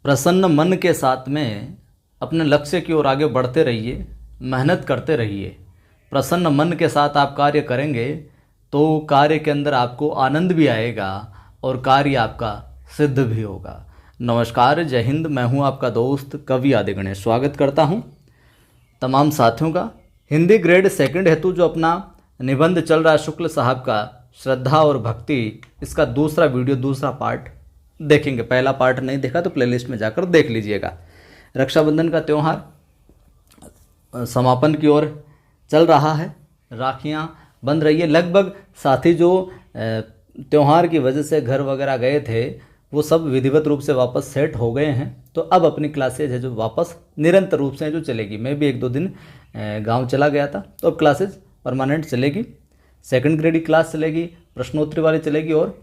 प्रसन्न मन के साथ में अपने लक्ष्य की ओर आगे बढ़ते रहिए, मेहनत करते रहिए। प्रसन्न मन के साथ आप कार्य करेंगे तो कार्य के अंदर आपको आनंद भी आएगा और कार्य आपका सिद्ध भी होगा। नमस्कार, जय हिंद। मैं हूं आपका दोस्त कवि आदि गणेश। स्वागत करता हूं तमाम साथियों का। हिंदी ग्रेड सेकंड हेतु जो अपना निबंध चल रहा है शुक्ल साहब का, श्रद्धा और भक्ति, इसका दूसरा वीडियो, दूसरा पार्ट देखेंगे। पहला पार्ट नहीं देखा तो प्लेलिस्ट में जाकर देख लीजिएगा। रक्षाबंधन का त्यौहार समापन की ओर चल रहा है, राखियां बंध रही है। लगभग साथी जो त्यौहार की वजह से घर वगैरह गए थे वो सब विधिवत रूप से वापस सेट हो गए हैं। तो अब अपनी क्लासेज है जो वापस निरंतर रूप से जो चलेगी। मैं भी 1-2 दिन गांव चला गया था, तो अब क्लासेज परमानेंट चलेगी। सेकंड ग्रेड की क्लास चलेगी, प्रश्नोत्तरी वाली चलेगी, और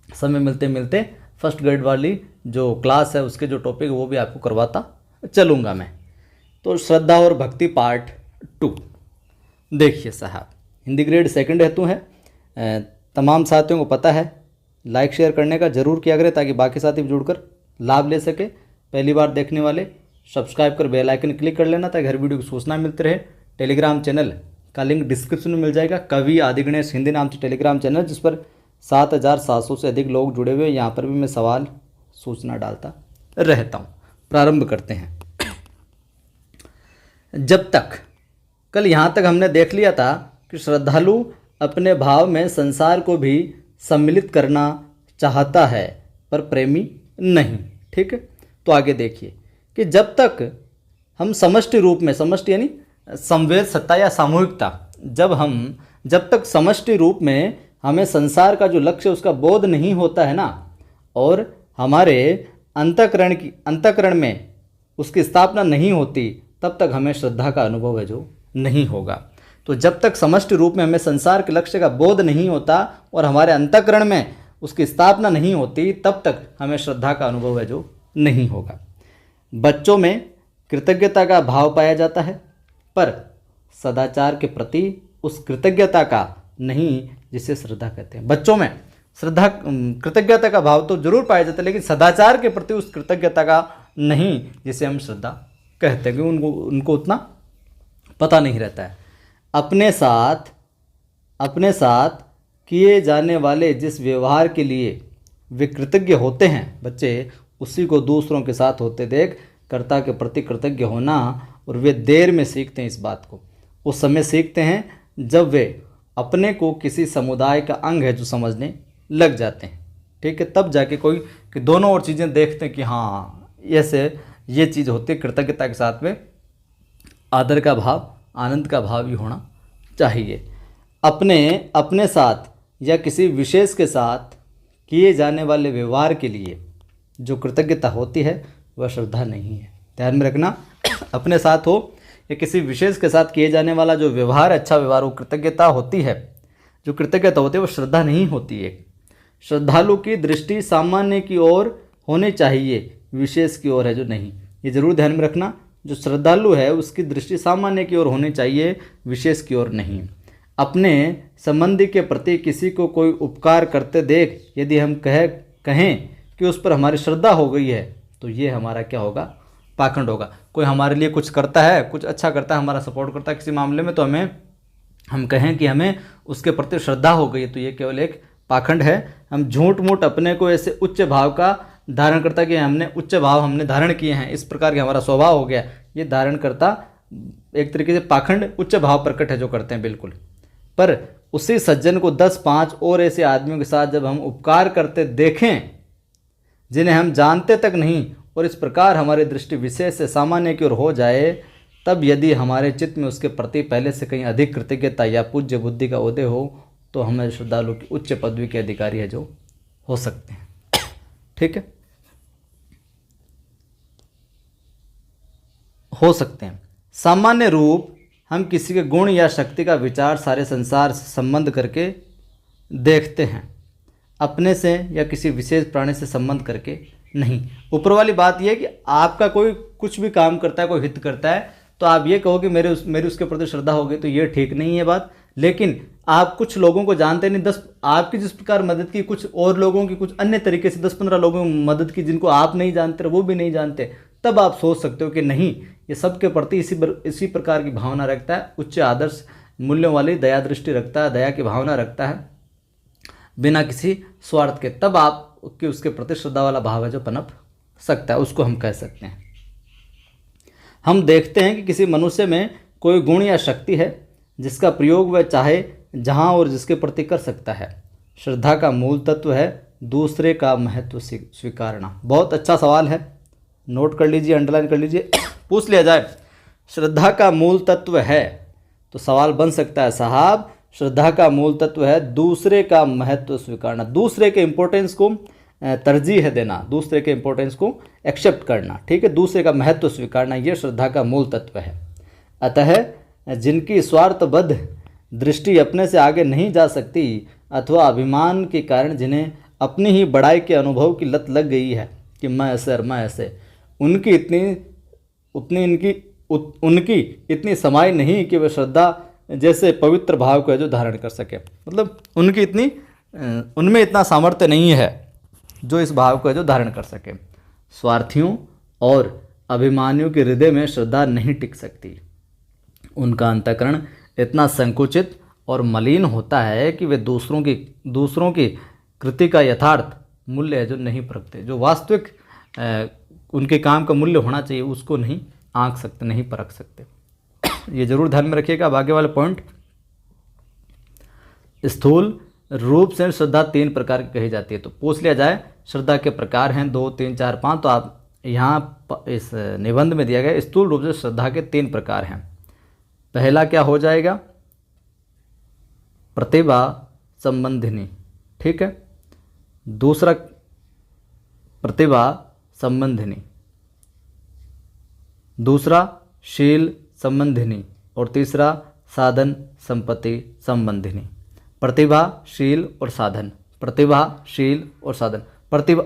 समय मिलते मिलते फर्स्ट ग्रेड वाली जो क्लास है उसके जो टॉपिक वो भी आपको करवाता चलूँगा मैं। तो श्रद्धा और भक्ति पार्ट 2 देखिए साहब। हिंदी ग्रेड सेकंड हेतु है। तमाम साथियों को पता है, लाइक शेयर करने का जरूर किया करें ताकि बाकी साथी भी जुड़कर लाभ ले सके। पहली बार देखने वाले सब्सक्राइब कर बेल आइकन क्लिक कर लेना ताकि हर वीडियो की सूचना मिलती रहे। टेलीग्राम चैनल का लिंक डिस्क्रिप्शन में मिल जाएगा। कवि आदि गणेश हिंदी नाम से टेलीग्राम चैनल, जिस पर 7,700 से अधिक लोग जुड़े हुए हैं। यहाँ पर भी मैं सवाल सूचना डालता रहता हूँ। प्रारंभ करते हैं। जब तक कल यहाँ तक हमने देख लिया था कि श्रद्धालु अपने भाव में संसार को भी सम्मिलित करना चाहता है पर प्रेमी नहीं। ठीक है, तो आगे देखिए कि जब तक हम समष्टि रूप में, समष्टि यानी संवेद सत्ता या सामूहिकता, जब तक समष्टि रूप में हमें संसार का जो लक्ष्य उसका बोध नहीं होता है ना, और हमारे अंतःकरण में उसकी स्थापना नहीं होती, तब तक हमें श्रद्धा का अनुभव है जो नहीं होगा। तो जब तक समष्टि रूप में हमें संसार के लक्ष्य का बोध नहीं होता और हमारे अंतःकरण में उसकी स्थापना नहीं होती, तब तक हमें श्रद्धा का अनुभव है जो नहीं होगा। बच्चों में कृतज्ञता का भाव पाया जाता है, पर सदाचार के प्रति उस कृतज्ञता का नहीं जिसे श्रद्धा कहते हैं। बच्चों में श्रद्धा कृतज्ञता का भाव तो जरूर पाया जाता है, लेकिन सदाचार के प्रति उस कृतज्ञता का नहीं जिसे हम श्रद्धा कहते हैं, क्योंकि उनको उतना पता नहीं रहता है। अपने साथ किए जाने वाले जिस व्यवहार के लिए वे कृतज्ञ होते हैं बच्चे, उसी को दूसरों के साथ होते देख कर्ता के प्रति कृतज्ञ होना, और वे देर में सीखते हैं इस बात को। उस समय सीखते हैं जब वे अपने को किसी समुदाय का अंग है जो समझने लग जाते हैं। ठीक है, तब जाके कोई कि दोनों और चीज़ें देखते हैं कि हाँ ऐसे ये चीज़ होती है। कृतज्ञता के साथ में आदर का भाव, आनंद का भाव भी होना चाहिए। अपने साथ या किसी विशेष के साथ किए जाने वाले व्यवहार के लिए जो कृतज्ञता होती है वह श्रद्धा नहीं है। ध्यान में रखना, अपने साथ हो या किसी विशेष के साथ किए जाने वाला जो व्यवहार, अच्छा व्यवहार, वो कृतज्ञता होती है। जो कृतज्ञता होती है वो श्रद्धा नहीं होती है। श्रद्धालु की दृष्टि सामान्य की ओर होनी चाहिए, विशेष की ओर है जो नहीं। ये जरूर ध्यान में रखना, जो श्रद्धालु है उसकी दृष्टि सामान्य की ओर होनी चाहिए, विशेष की ओर नहीं। अपने संबंधी के प्रति किसी को कोई उपकार करते देख यदि हम कहें कि उस पर हमारी श्रद्धा हो गई है, तो ये हमारा क्या होगा? पाखंड होगा। कोई हमारे लिए कुछ करता है, कुछ अच्छा करता है, हमारा सपोर्ट करता है किसी मामले में, तो हम कहें कि हमें उसके प्रति श्रद्धा हो गई है, तो ये केवल एक पाखंड है। हम झूठ मूठ अपने को ऐसे उच्च भाव का धारण करता कि हमने उच्च भाव हमने धारण किए हैं, इस प्रकार के हमारा स्वभाव हो गया, ये धारण करता एक तरीके से पाखंड, उच्च भाव प्रकट है जो करते हैं बिल्कुल। पर उसी सज्जन को 10-5 और ऐसे आदमियों के साथ जब हम उपकार करते देखें जिन्हें हम जानते तक नहीं, और इस प्रकार हमारी दृष्टि विशेष से सामान्य की ओर हो जाए, तब यदि हमारे चित्त में उसके प्रति पहले से कहीं अधिक कृतज्ञता या पूज्य बुद्धि का उदय हो, तो हमें श्रद्धालु की उच्च पदवी के अधिकारी है जो हो सकते हैं। ठीक है, हो सकते हैं। सामान्य रूप हम किसी के गुण या शक्ति का विचार सारे संसार से संबंध करके देखते हैं, अपने से या किसी विशेष प्राणी से संबंध करके नहीं। ऊपर वाली बात यह है कि आपका कोई कुछ भी काम करता है, कोई हित करता है, तो आप ये कहो कि मेरी उसके प्रति श्रद्धा हो गई, तो ये ठीक नहीं है बात। लेकिन आप कुछ लोगों को जानते नहीं, 10 आपकी जिस प्रकार मदद की, कुछ और लोगों की कुछ अन्य तरीके से 10-15 लोगों की मदद की जिनको आप नहीं जानते, वो भी नहीं जानते, तब आप सोच सकते हो कि नहीं, ये सबके प्रति इसी प्रकार की भावना रखता है, उच्च आदर्श मूल्यों वाली दया दृष्टि रखता है, दया की भावना रखता है बिना किसी स्वार्थ के, तब आप कि उसके प्रति श्रद्धा वाला भाव है जो पनप सकता है, उसको हम कह सकते हैं। हम देखते हैं कि किसी मनुष्य में कोई गुण या शक्ति है जिसका प्रयोग वह चाहे जहाँ और जिसके प्रति कर सकता है। श्रद्धा का मूल तत्व है दूसरे का महत्व स्वीकारना। बहुत अच्छा सवाल है, नोट कर लीजिए, अंडरलाइन कर लीजिए। पूछ लिया जाए श्रद्धा का मूल तत्व है, तो सवाल बन सकता है साहब, श्रद्धा का मूल तत्व है दूसरे का महत्व स्वीकारना, दूसरे के इम्पोर्टेंस को तरजीह देना, दूसरे के इम्पोर्टेंस को एक्सेप्ट करना, ठीक है, दूसरे का महत्व स्वीकारना, यह श्रद्धा का मूल तत्व है। अतः जिनकी स्वार्थबद्ध दृष्टि अपने से आगे नहीं जा सकती अथवा अभिमान के कारण जिन्हें अपनी ही बड़ाई के अनुभव की लत लग गई है कि मैं ऐसे और मैं ऐसे, उनकी इतनी समाई नहीं कि वे श्रद्धा जैसे पवित्र भाव को जो धारण कर सके। मतलब उनमें इतना सामर्थ्य नहीं है जो इस भाव को जो धारण कर सके। स्वार्थियों और अभिमानियों के हृदय में श्रद्धा नहीं टिक सकती। उनका अंतःकरण इतना संकुचित और मलिन होता है कि वे दूसरों की कृति का यथार्थ मूल्य है जो नहीं परखते, जो वास्तविक उनके काम का मूल्य होना चाहिए उसको नहीं आंक सकते, नहीं परख सकते। ये जरूर ध्यान में रखिएगा। अब आगे वाला पॉइंट, स्थूल रूप से श्रद्धा 3 प्रकार की कही जाती है। तो पूछ लिया जाए श्रद्धा के प्रकार हैं 2, 3, 4, 5, तो आप यहाँ इस निबंध में दिया गया स्थूल रूप से श्रद्धा के 3 प्रकार हैं। पहला क्या हो जाएगा, प्रतिभा संबंधिनी, ठीक है। दूसरा प्रतिभा संबंधिनी, दूसरा शील संबंधिनी, और तीसरा साधन संपत्ति संबंधिनी। प्रतिभा, शील और साधन, प्रतिभा, शील और साधन। प्रतिभा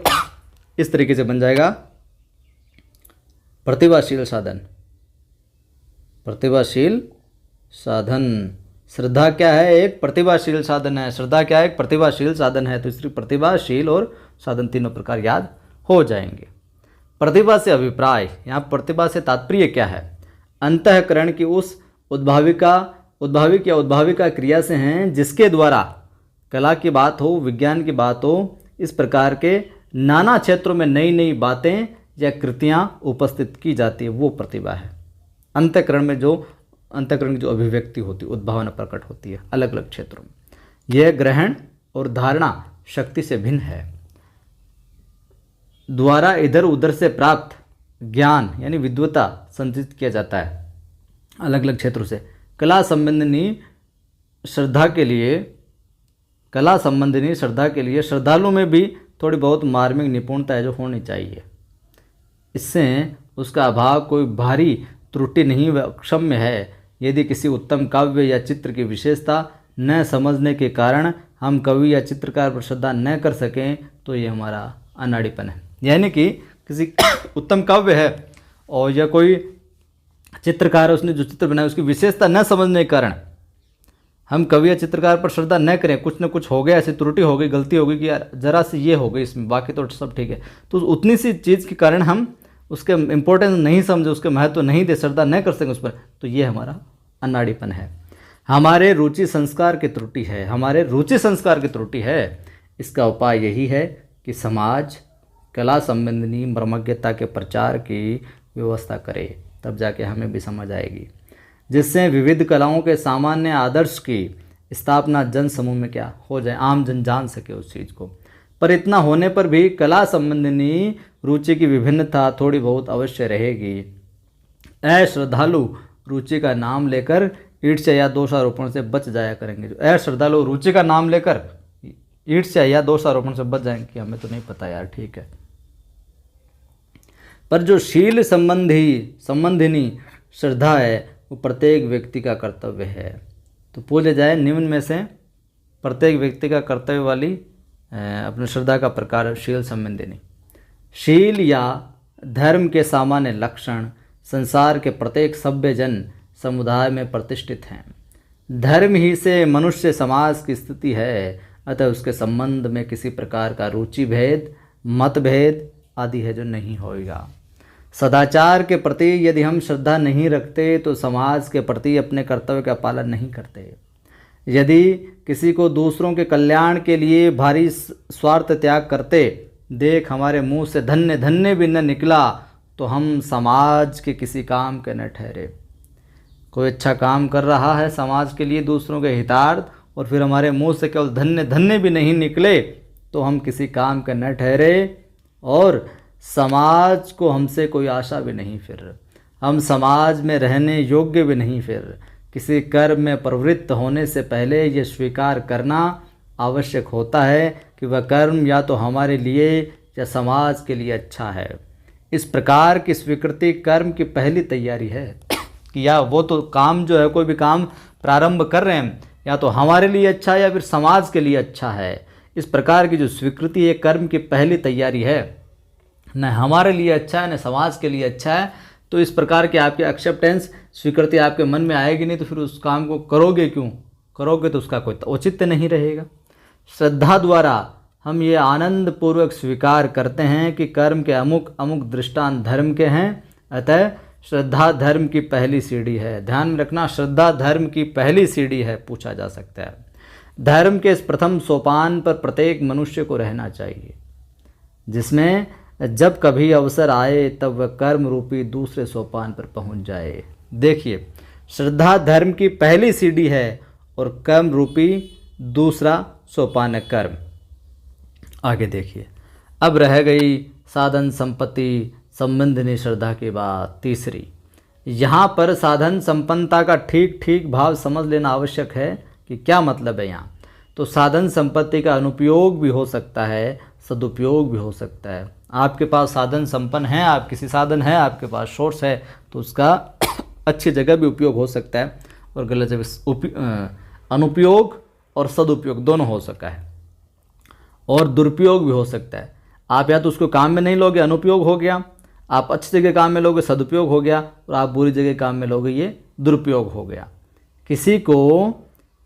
इस तरीके से बन जाएगा, प्रतिभाशील साधन, प्रतिभाशील साधन। श्रद्धा क्या है, एक प्रतिभाशील साधन है। श्रद्धा क्या है, एक प्रतिभाशील साधन है। तो इसकी प्रतिभा, शील और साधन तीनों प्रकार याद हो जाएंगे। प्रतिभा से अभिप्राय, यहाँ प्रतिभा से तात्पर्य क्या है, अंतःकरण की उस उद्भाविक या उद्भाविका क्रिया से हैं जिसके द्वारा कला की बात हो, विज्ञान की बात हो, इस प्रकार के नाना क्षेत्रों में नई नई बातें या कृतियाँ उपस्थित की जाती है, वो प्रतिभा है। अंतःकरण की जो अभिव्यक्ति होती है, उद्भावना प्रकट होती है अलग अलग क्षेत्रों में। यह ग्रहण और धारणा शक्ति से भिन्न है, द्वारा इधर उधर से प्राप्त ज्ञान यानी विद्वता संचित किया जाता है अलग अलग क्षेत्रों से। कला संबंधिनी श्रद्धा के लिए श्रद्धालुओं में भी थोड़ी बहुत मार्मिक निपुणता है जो होनी चाहिए। इससे उसका अभाव कोई भारी त्रुटि नहीं व अक्षम्य है। यदि किसी उत्तम काव्य या चित्र की विशेषता न समझने के कारण हम कवि या चित्रकार पर श्रद्धा न कर सकें तो ये हमारा अनाड़ीपन है। यानी कि किसी उत्तम काव्य है और या कोई चित्रकार है, उसने जो चित्र बनाया उसकी विशेषता न समझने के कारण हम कवि या चित्रकार पर श्रद्धा न करें, कुछ न कुछ हो गया, ऐसी त्रुटि हो गई, गलती हो गई कि यार जरा सी ये हो गई इसमें, बाकी तो सब ठीक है, तो उतनी सी चीज़ के कारण हम उसके इम्पोर्टेंस नहीं समझे, उसके महत्व नहीं दे, श्रद्धा न कर सकें उस पर, तो ये हमारा अनाड़ीपन है। हमारे रुचि संस्कार की त्रुटि है। इसका उपाय यही है कि समाज कला संबंधी मर्मज्ञता के प्रचार की व्यवस्था करे, तब जाके हमें भी समझ आएगी, जिससे विविध कलाओं के सामान्य आदर्श की स्थापना जन समूह में क्या हो जाए, आम जन जान सके उस चीज़ को। पर इतना होने पर भी कला संबंधी रुचि की विभिन्नता थोड़ी बहुत अवश्य रहेगी। अश्रद्धालु रुचि का नाम लेकर ईर्ष्या या दोषारोपण से बच जाया करेंगे। जो अश्रद्धालु रुचि का नाम लेकर ईर्ष्या या दोषारोपण से बच जाएंगे कि हमें तो नहीं पता यार, ठीक है। पर जो शील संबंधिनी श्रद्धा है वो प्रत्येक व्यक्ति का कर्तव्य है। तो पूछा जाए निम्न में से प्रत्येक व्यक्ति का कर्तव्य वाली अपने श्रद्धा का प्रकार शील संबंधिनी। शील या धर्म के सामान्य लक्षण संसार के प्रत्येक सभ्य जन समुदाय में प्रतिष्ठित हैं। धर्म ही से मनुष्य समाज की स्थिति है, अतः उसके संबंध में किसी प्रकार का रुचि भेद, मतभेद आदि है जो नहीं होगा। सदाचार के प्रति यदि हम श्रद्धा नहीं रखते तो समाज के प्रति अपने कर्तव्य का पालन नहीं करते। यदि किसी को दूसरों के कल्याण के लिए भारी स्वार्थ त्याग करते देख हमारे मुंह से धन्य धन्य भी न निकला तो हम समाज के किसी काम के न ठहरे। कोई अच्छा काम कर रहा है समाज के लिए, दूसरों के हितार्थ, और फिर हमारे मुंह से केवल धन्य धन्य भी नहीं निकले तो हम किसी काम के न ठहरे और समाज को हमसे कोई आशा भी नहीं। फिर हम समाज में रहने योग्य भी नहीं। फिर किसी कर्म में प्रवृत्त होने से पहले ये स्वीकार करना आवश्यक होता है कि वह कर्म या तो हमारे लिए या समाज के लिए अच्छा है। इस प्रकार की स्वीकृति कर्म की पहली तैयारी है कि या वो तो काम जो है, कोई भी काम प्रारंभ कर रहे हैं, या तो हमारे लिए अच्छा है या फिर समाज के लिए अच्छा है। इस प्रकार की जो स्वीकृति है कर्म की पहली तैयारी है। न हमारे लिए अच्छा है न समाज के लिए अच्छा है, तो इस प्रकार की आपकी एक्सेप्टेंस स्वीकृति आपके मन में आएगी नहीं तो फिर उस काम को करोगे क्यों? करोगे तो उसका कोई औचित्य नहीं रहेगा। श्रद्धा द्वारा हम ये आनंद पूर्वक स्वीकार करते हैं कि कर्म के अमुक अमुक दृष्टांत धर्म के हैं, अतः श्रद्धा धर्म की पहली सीढ़ी है। ध्यान में रखना, श्रद्धा धर्म की पहली सीढ़ी है, पूछा जा सकता है। धर्म के इस प्रथम सोपान पर प्रत्येक मनुष्य को रहना चाहिए, जिसमें जब कभी अवसर आए तब वह कर्म रूपी दूसरे सोपान पर पहुंच जाए। देखिए, श्रद्धा धर्म की पहली सीढ़ी है और कर्म रूपी दूसरा सोपान है कर्म। आगे देखिए, अब रह गई साधन संपत्ति संबंधिनी श्रद्धा की बात तीसरी। यहाँ पर साधन संपन्नता का ठीक ठीक भाव समझ लेना आवश्यक है कि क्या मतलब है यहाँ। तो साधन संपत्ति का अनुपयोग भी हो सकता है, सदुपयोग भी हो सकता है। आपके पास साधन संपन्न है, आप किसी साधन है, आपके पास सोर्स है, तो उसका अच्छी जगह भी उपयोग हो सकता है और गलत जगह अनुपयोग और सदुपयोग दोनों हो सका है, और दुरुपयोग भी हो सकता है। आप या तो उसको काम में नहीं लोगे, अनुपयोग हो गया, आप अच्छी जगह काम में लोगे, सदुपयोग हो गया, और आप बुरी जगह काम में लोगे, ये दुरुपयोग हो गया। किसी को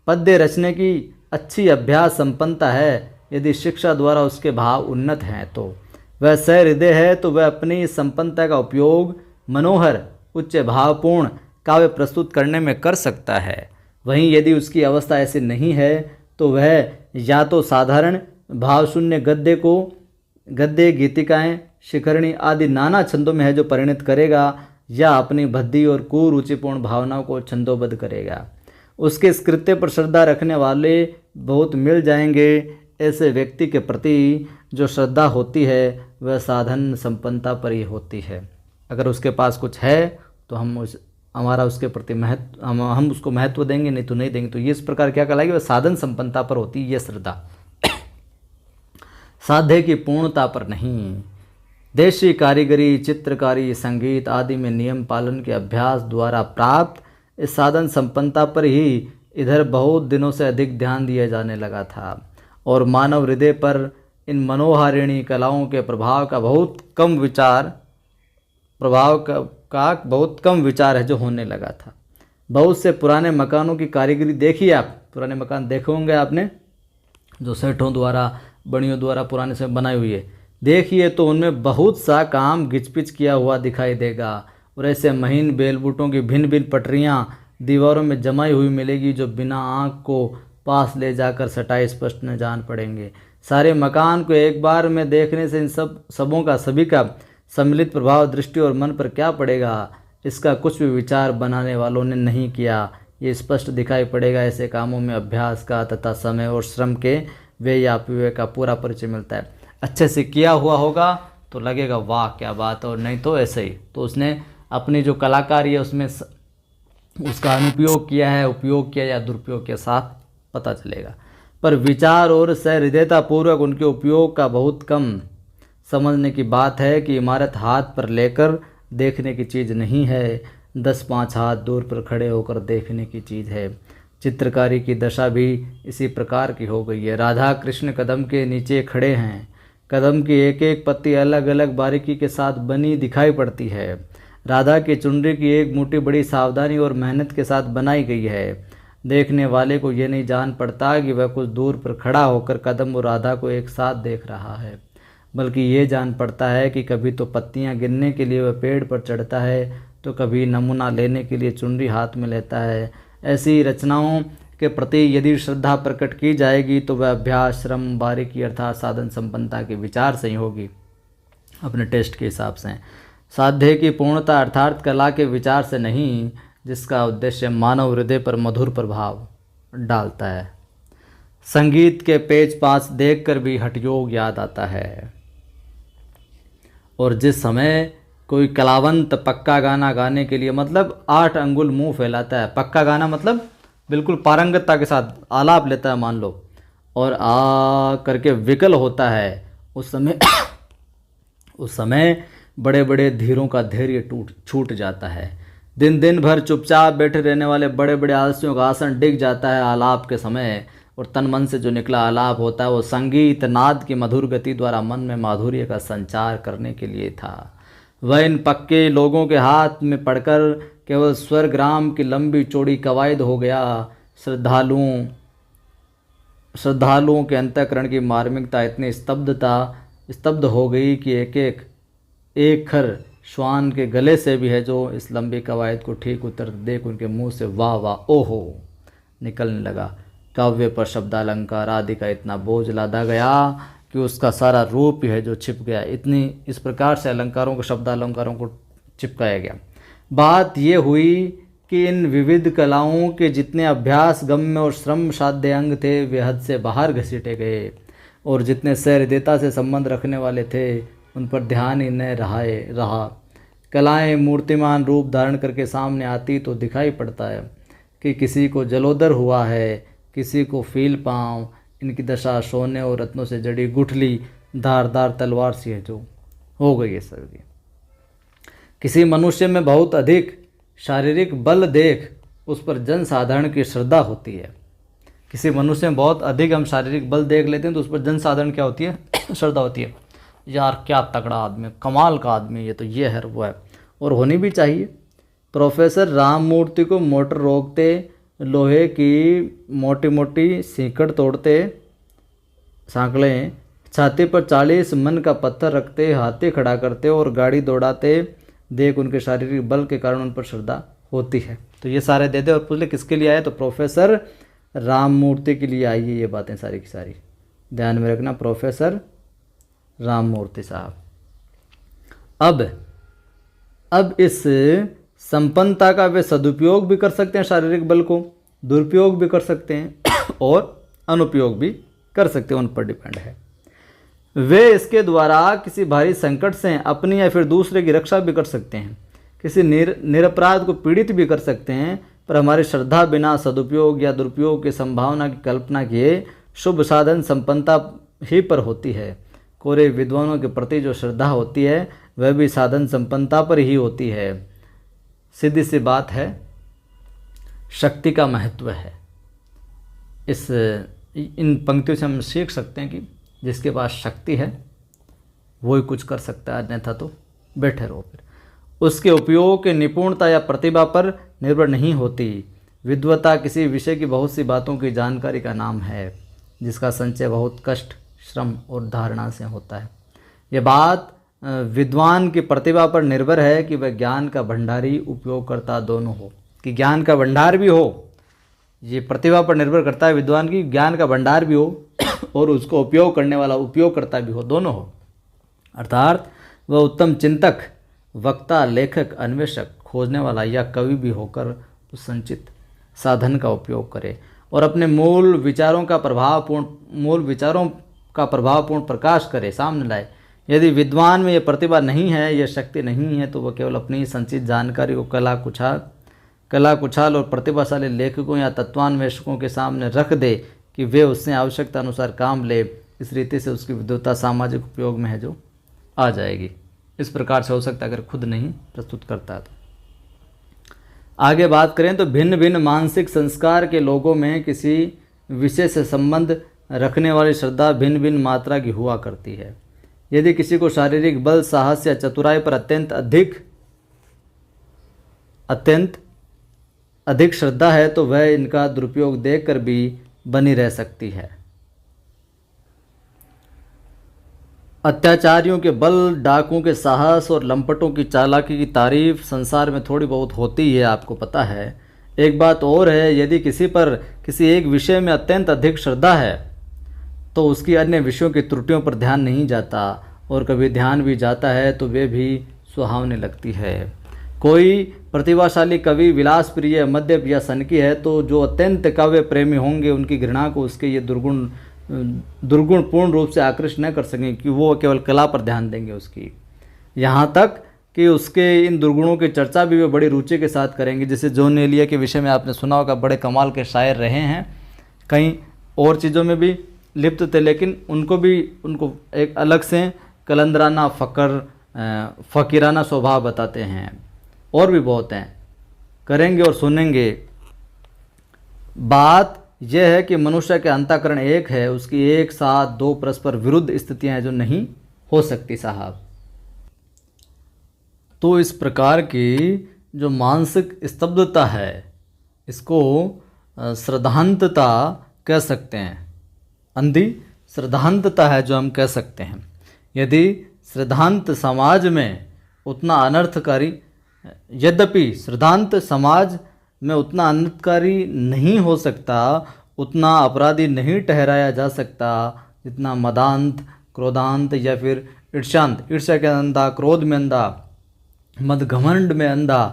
पद्य रचने की अच्छी अभ्यास संपन्नता है, यदि शिक्षा द्वारा उसके भाव उन्नत हैं तो वह सहृदय है, तो वह अपनी संपन्नता का उपयोग मनोहर उच्च भावपूर्ण काव्य प्रस्तुत करने में कर सकता है। वहीं यदि उसकी अवस्था ऐसी नहीं है तो वह या तो साधारण भावशून्य गद्य गीतिकाएँ शिखरणी आदि नाना छंदों में है जो परिणत करेगा, या अपनी भद्दी और कुरुचिपूर्ण भावनाओं को छंदोबद्ध करेगा। उसके इस कृत्य पर श्रद्धा रखने वाले बहुत मिल जाएंगे। ऐसे व्यक्ति के प्रति जो श्रद्धा होती है वह साधन संपन्नता पर ही होती है। अगर उसके पास कुछ है तो हमारा उसके प्रति हम उसको महत्व देंगे, नहीं तो नहीं देंगे। तो ये इस प्रकार क्या कहलाएगी, वह साधन संपन्नता पर होती है ये श्रद्धा, साध्य की पूर्णता पर नहीं। देशी कारीगरी, चित्रकारी, संगीत आदि में नियम पालन के अभ्यास द्वारा प्राप्त इस साधन संपन्नता पर ही इधर बहुत दिनों से अधिक ध्यान दिया जाने लगा था, और मानव हृदय पर इन मनोहारिणी कलाओं के प्रभाव का बहुत कम विचार है जो होने लगा था। बहुत से पुराने मकानों की कारीगरी देखिए, आप पुराने मकान देखे होंगे आपने, जो सेठों द्वारा, बड़ियों द्वारा पुराने से बनाई हुई है, देखिए तो उनमें बहुत सा काम घिचपिच किया हुआ दिखाई देगा, और ऐसे महीन बेलबूटों की भिन्न भिन्न पटरियाँ दीवारों में जमाई हुई मिलेगी जो बिना आँख को पास ले जाकर सटाई स्पष्ट न जान पड़ेंगे। सारे मकान को एक बार में देखने से इन सभी का सम्मिलित प्रभाव दृष्टि और मन पर क्या पड़ेगा, इसका कुछ भी विचार बनाने वालों ने नहीं किया। ये स्पष्ट दिखाई पड़ेगा। ऐसे कामों में अभ्यास का तथा समय और श्रम के व्यय या अपव्यय का पूरा परिचय मिलता है। अच्छे से किया हुआ होगा तो लगेगा वाह क्या बात, और नहीं तो ऐसे ही। तो उसने अपनी जो कलाकारी है उसमें उसका अनुपयोग किया है, उपयोग किया या दुरुपयोग के साथ पता चलेगा। पर विचार और सहृदयता पूर्वक उनके उपयोग का बहुत कम समझने की बात है कि इमारत हाथ पर लेकर देखने की चीज़ नहीं है, 10-5 हाथ दूर पर खड़े होकर देखने की चीज़ है। चित्रकारी की दशा भी इसी प्रकार की हो गई है। राधा कृष्ण कदम के नीचे खड़े हैं, कदम की एक एक पत्ती अलग अलग बारीकी के साथ बनी दिखाई पड़ती है। राधा की चुनरी की एक मुट्ठी बड़ी सावधानी और मेहनत के साथ बनाई गई है। देखने वाले को ये नहीं जान पड़ता कि वह कुछ दूर पर खड़ा होकर कदम और राधा को एक साथ देख रहा है, बल्कि ये जान पड़ता है कि कभी तो पत्तियां गिनने के लिए वह पेड़ पर चढ़ता है, तो कभी नमूना लेने के लिए चुनरी हाथ में लेता है। ऐसी रचनाओं के प्रति यदि श्रद्धा प्रकट की जाएगी तो वह अभ्यास, श्रम, बारीकी अर्थात साधन संपन्नता के विचार से ही होगी, अपने टेस्ट के हिसाब से। साध्य की पूर्णता अर्थात कला के विचार से नहीं, जिसका उद्देश्य मानव हृदय पर मधुर प्रभाव डालता है। संगीत के पेच पास देखकर भी हठयोग याद आता है, और जिस समय कोई कलावंत पक्का गाना गाने के लिए मतलब 8 अंगुल मुंह फैलाता है, पक्का गाना मतलब बिल्कुल पारंगतता के साथ आलाप लेता है मान लो, और आ करके विकल होता है, उस समय बड़े बड़े धीरों का धैर्य छूट जाता है। दिन भर चुपचाप बैठे रहने वाले बड़े बड़े आलसियों का आसन डिग जाता है आलाप के समय, और तन मन से जो निकला आलाप होता है वो संगीत नाद की मधुर गति द्वारा मन में माधुर्य का संचार करने के लिए था। वह इन पक्के लोगों के हाथ में पड़कर केवल स्वर्ग्राम की लंबी चौड़ी कवायद हो गया। श्रद्धालुओं के अंतःकरण की मार्मिकता इतनी स्तब्ध हो गई कि एक खर श्वान के गले से भी है जो इस लंबी कवायद को ठीक उतर देख उनके मुंह से वाह वाह ओहो निकलने लगा। काव्य पर शब्दालंकार आदि का इतना बोझ लादा गया कि उसका सारा रूप ही है जो छिप गया। इस प्रकार से अलंकारों को, शब्दालंकारों को चिपकाया गया। बात ये हुई कि इन विविध कलाओं के जितने अभ्यास, गम्य और श्रम साध्य अंग थे वे हद से बाहर घसीटे गए, और जितने सहृदयता से संबंध रखने वाले थे उन पर ध्यान ही न रहा। कलाएं मूर्तिमान रूप धारण करके सामने आती तो दिखाई पड़ता है कि किसी को जलोदर हुआ है, किसी को फील पाँव। इनकी दशा सोने और रत्नों से जड़ी गुठली धारदार तलवार सी है जो हो गई है सर। किसी मनुष्य में बहुत अधिक शारीरिक बल देख उस पर जन साधारण की श्रद्धा होती है। किसी मनुष्य में बहुत अधिक हम शारीरिक बल देख लेते हैं तो उस पर जन साधारण क्या होती है? श्रद्धा होती है। यार क्या तगड़ा आदमी, कमाल का आदमी, ये तो ये है वो है, और होनी भी चाहिए। प्रोफेसर राममूर्ति को मोटर रोकते, लोहे की मोटी मोटी सीकड़ तोड़ते, सांकलें छाती पर 40 मन का पत्थर रखते, हाथी खड़ा करते और गाड़ी दौड़ाते देख उनके शारीरिक बल के कारण उन पर श्रद्धा होती है। तो ये सारे दे दे और पूछ ले किसके लिए आए, तो प्रोफेसर राममूर्ति के लिए आई है ये बातें सारी की सारी, ध्यान में रखना। प्रोफेसर राममूर्ति साहब। अब इस संपन्नता का वे सदुपयोग भी कर सकते हैं, शारीरिक बल को दुरुपयोग भी कर सकते हैं और अनुपयोग भी कर सकते हैं, उन पर डिपेंड है। वे इसके द्वारा किसी भारी संकट से अपनी या फिर दूसरे की रक्षा भी कर सकते हैं, किसी निरपराध को पीड़ित भी कर सकते हैं। पर हमारी श्रद्धा बिना सदुपयोग या दुरुपयोग की संभावना की कल्पना किए शुभ साधन संपन्नता ही पर होती है। कोरे विद्वानों के प्रति जो श्रद्धा होती है वह भी साधन संपन्नता पर ही होती है। सीधी सी बात है, शक्ति का महत्व है। इन पंक्तियों से हम सीख सकते हैं कि जिसके पास शक्ति है वो ही कुछ कर सकता है, अन्यथा तो बैठे रहो। फिर उसके उपयोग के निपुणता या प्रतिभा पर निर्भर नहीं होती। विद्वता किसी विषय की बहुत सी बातों की जानकारी का नाम है, जिसका संचय बहुत कष्ट, श्रम और धारणा से होता है। यह बात विद्वान की प्रतिभा पर निर्भर है कि वह ज्ञान का भंडारी, उपयोगकर्ता दोनों हो, कि ज्ञान का भंडार भी हो। ये प्रतिभा पर निर्भर करता है विद्वान की ज्ञान का भंडार भी हो और उसको उपयोग करने वाला उपयोगकर्ता भी हो, दोनों हो। अर्थात वह उत्तम चिंतक, वक्ता, लेखक, अन्वेषक, खोजने वाला या कवि भी होकर उस संचित साधन का उपयोग करे और अपने मूल विचारों का प्रभावपूर्ण प्रकाश करे, सामने लाए। यदि विद्वान में यह प्रतिभा नहीं है, यह शक्ति नहीं है, तो वह केवल अपनी संचित जानकारी को कला कुछाल और प्रतिभाशाली लेखकों या तत्वान्वेषकों के सामने रख दे कि वे उससे आवश्यकता अनुसार काम ले। इस रीति से उसकी विद्वता सामाजिक उपयोग में है जो आ जाएगी। इस प्रकार से हो सकता है अगर खुद नहीं प्रस्तुत करता है तो। आगे बात करें तो भिन्न भिन्न मानसिक संस्कार के लोगों में किसी विषय से संबंध रखने वाली श्रद्धा भिन्न भिन्न मात्रा की हुआ करती है। यदि किसी को शारीरिक बल, साहस या चतुराई पर अत्यंत अधिक श्रद्धा है तो वह इनका दुरुपयोग देखकर भी बनी रह सकती है। अत्याचारियों के बल, डाकुओं के साहस और लंपटों की चालाकी की तारीफ संसार में थोड़ी बहुत होती है, आपको पता है। एक बात और है, यदि किसी पर किसी एक विषय में अत्यंत अधिक श्रद्धा है तो उसकी अन्य विषयों की त्रुटियों पर ध्यान नहीं जाता, और कभी ध्यान भी जाता है तो वे भी सुहावने लगती है। कोई प्रतिभाशाली कवि विलास प्रिय, मद्यप या सनकी है तो जो अत्यंत काव्य प्रेमी होंगे उनकी घृणा को उसके ये दुर्गुण पूर्ण रूप से आकृष्ट न कर सकें कि वो केवल कला पर ध्यान देंगे उसकी, यहाँ तक कि उसके इन दुर्गुणों की चर्चा भी वे बड़ी रुचि के साथ करेंगे। जैसे जॉन एलिया के विषय में आपने सुना होगा, बड़े कमाल के शायर रहे हैं, कई और चीज़ों में भी लिप्त थे, लेकिन उनको एक अलग से कलंदराना फ़कीराना स्वभाव बताते हैं। और भी बहुत हैं, करेंगे और सुनेंगे। बात यह है कि मनुष्य के अंतःकरण एक है, उसकी एक साथ दो परस्पर विरुद्ध स्थितियां हैं जो नहीं हो सकती साहब। तो इस प्रकार की जो मानसिक स्तब्धता है इसको श्रद्धांतता कह सकते हैं, अंधी श्रद्धांतता है जो हम कह सकते हैं। यदि श्रद्धांत समाज में उतना अनर्थकारी, यद्यपि श्रद्धांत समाज में उतना अनर्थकारी नहीं हो सकता, उतना अपराधी नहीं ठहराया जा सकता जितना मदांत, क्रोधांत या फिर ईर्ष्यांत, ईर्ष्या के अंधा, क्रोध में अंधा, मद घमंड में अंधा,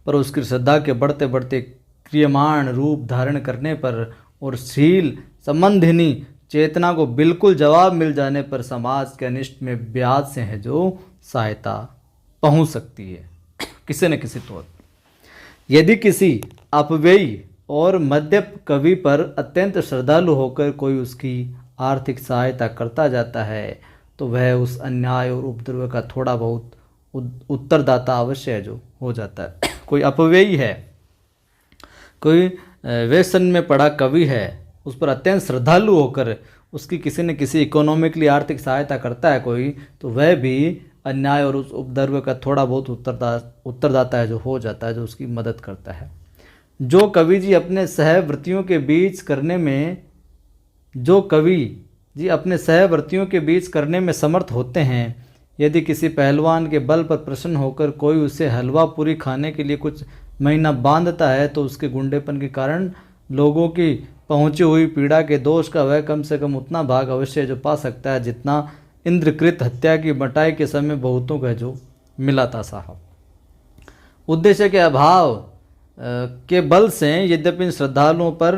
पर उसकी श्रद्धा के बढ़ते बढ़ते क्रियमाण रूप धारण करने पर और शील संबंधिनी चेतना को बिल्कुल जवाब मिल जाने पर समाज के अनिष्ट में ब्याज से है जो सहायता पहुंच सकती है किसी न किसी तौर। यदि किसी अपव्ययी और मद्यप कवि पर अत्यंत श्रद्धालु होकर कोई उसकी आर्थिक सहायता करता जाता है तो वह उस अन्याय और उपद्रव का थोड़ा बहुत उत्तरदाता अवश्य है जो हो जाता है। कोई अपव्ययी है, कोई व्यसन में पड़ा कवि है, उस पर अत्यंत श्रद्धालु होकर उसकी किसी न किसी इकोनॉमिकली आर्थिक सहायता करता है कोई, तो वह भी अन्याय और उस उपद्रव का थोड़ा बहुत उत्तरदाता है जो हो जाता है, जो उसकी मदद करता है। जो कवि जी अपने सहवर्तियों के बीच करने में समर्थ होते हैं, यदि किसी पहलवान के बल पर प्रसन्न होकर कोई उसे हलवा पूरी खाने के लिए कुछ महीना बांधता है तो उसके गुंडेपन के कारण लोगों की पहुंची हुई पीड़ा के दोष का वह कम से कम उतना भाग अवश्य जो पा सकता है जितना इंद्रकृत हत्या की बटाई के समय बहुतों का जो मिला था साहब। उद्देश्य के अभाव के बल से यद्यपि इन श्रद्धालुओं पर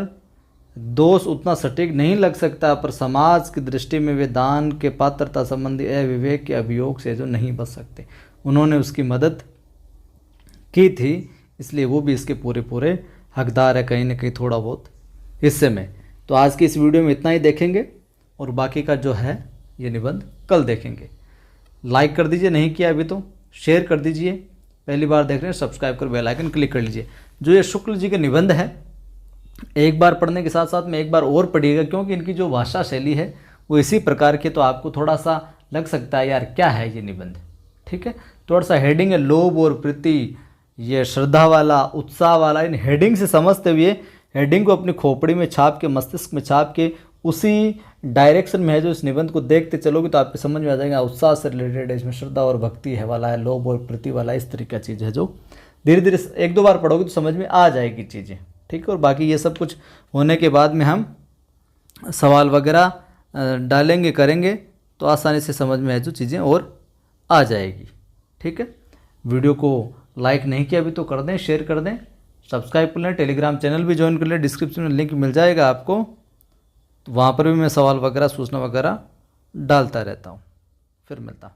दोष उतना सटीक नहीं लग सकता, पर समाज की दृष्टि में वे दान के पात्रता संबंधी अविवेक के अभियोग से जो नहीं बच सकते। उन्होंने उसकी मदद की थी, इसलिए वो भी इसके पूरे हकदार है कहीं ना कहीं थोड़ा बहुत हिस्से में। तो आज की इस वीडियो में इतना ही देखेंगे और बाकी का जो है ये निबंध कल देखेंगे। लाइक कर दीजिए, नहीं किया अभी तो शेयर कर दीजिए, पहली बार देख रहे हैं सब्सक्राइब कर बेल आइकन क्लिक कर लीजिए। जो ये शुक्ल जी के निबंध है एक बार पढ़ने के साथ साथ में एक बार और पढ़िएगा, क्योंकि इनकी जो भाषा शैली है वो इसी प्रकार की, तो आपको थोड़ा सा लग सकता है यार क्या है ये निबंध, ठीक है। थोड़ा सा हेडिंग है लोभ और प्रीति, ये श्रद्धा वाला, उत्साह वाला, इन हेडिंग से समझते हुए हेडिंग को अपनी खोपड़ी में छाप के, मस्तिष्क में छाप के उसी डायरेक्शन में है जो इस निबंध को देखते चलोगे तो आपको समझ में आ जाएगा उत्साह से रिलेटेड है, इसमें श्रद्धा और भक्ति है वाला है, लोभ और प्रीति वाला, इस तरीके का चीज़ है जो धीरे धीरे एक दो बार पढ़ोगे तो समझ में आ जाएगी चीज़ें, ठीक है। और बाकी ये सब कुछ होने के बाद में हम सवाल वगैरह डालेंगे करेंगे तो आसानी से समझ में है जो चीज़ें और आ जाएगी, ठीक है। वीडियो को लाइक नहीं किया अभी तो कर दें, शेयर कर दें, सब्सक्राइब कर लें, टेलीग्राम चैनल भी ज्वाइन कर लें, डिस्क्रिप्शन में लिंक मिल जाएगा आपको, तो वहाँ पर भी मैं सवाल वगैरह सूचना वगैरह डालता रहता हूँ। फिर मिलता हूँ।